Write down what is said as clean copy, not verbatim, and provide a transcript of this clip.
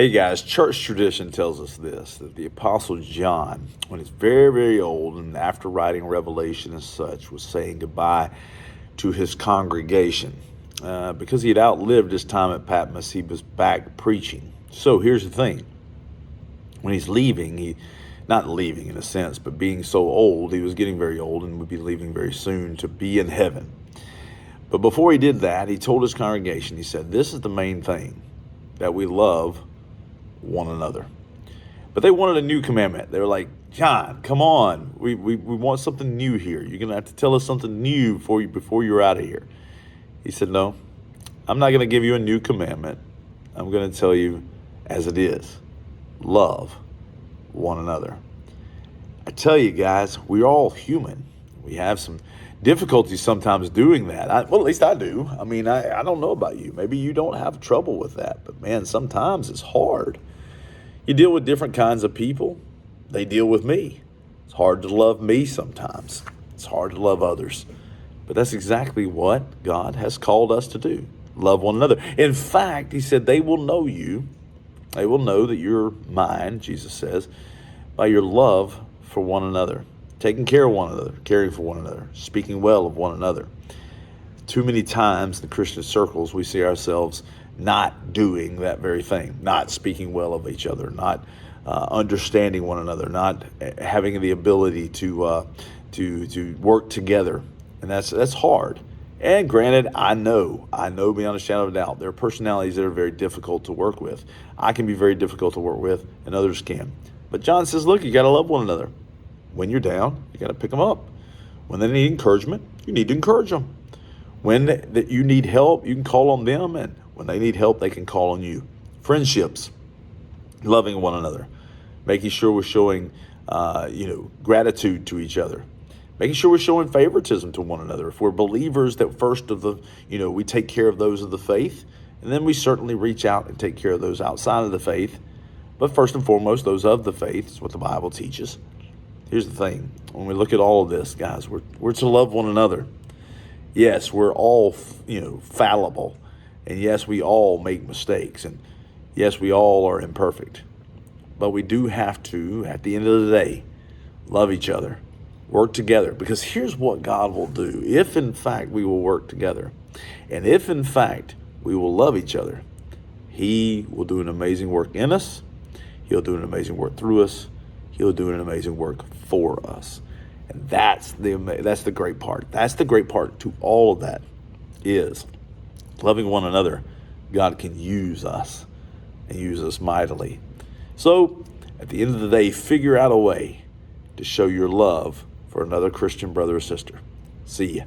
Hey guys, church tradition tells us this, that the Apostle John, when he's very, very old and after writing Revelation and such, was saying goodbye to his congregation. Because he had outlived his time at Patmos, he was back preaching. So here's the thing. When he's leaving, not leaving in a sense, but being so old, he was getting very old and would be leaving very soon to be in heaven. But before he did that, he told his congregation, he said, this is the main thing, that we love one another. But they wanted a new commandment. They were like, John, come on. We want something new here. You're going to have to tell us something new before you're out of here. He said, no, I'm not going to give you a new commandment. I'm going to tell you as it is. Love one another. I tell you guys, we're all human. We have some difficulties sometimes doing that. Well, at least I do. I mean, I don't know about you. Maybe you don't have trouble with that. But man, sometimes it's hard. You deal with different kinds of people. They deal with me. It's hard to love me sometimes. It's hard to love others. But that's exactly what God has called us to do. Love one another. In fact, he said, they will know you. They will know that you're mine, Jesus says, by your love for one another. Taking care of one another, caring for one another, speaking well of one another. Too many times in the Christian circles, we see ourselves not doing that very thing, not speaking well of each other, not understanding one another, not having the ability to work together, and that's hard. And granted, I know beyond a shadow of a doubt, there are personalities that are very difficult to work with. I can be very difficult to work with, and others can. But John says, look, you got to love one another. When you're down, you got to pick them up. When they need encouragement, you need to encourage them. When you need help, you can call on them, and when they need help, they can call on you. Friendships, loving one another, making sure we're showing, gratitude to each other, making sure we're showing favoritism to one another. If we're believers, that first of the, we take care of those of the faith, and then we certainly reach out and take care of those outside of the faith. But first and foremost, those of the faith is what the Bible teaches. Here's the thing. When we look at all of this, guys, we're to love one another. Yes, we're all, fallible. And yes, we all make mistakes. And yes, we all are imperfect. But we do have to, at the end of the day, love each other, work together. Because here's what God will do. If, in fact, we will work together, and if, in fact, we will love each other, he will do an amazing work in us. He'll do an amazing work through us. He'll do an amazing work for us. And that's the great part. That's the great part to all of that is loving one another. God can use us and use us mightily. So at the end of the day, figure out a way to show your love for another Christian brother or sister. See ya.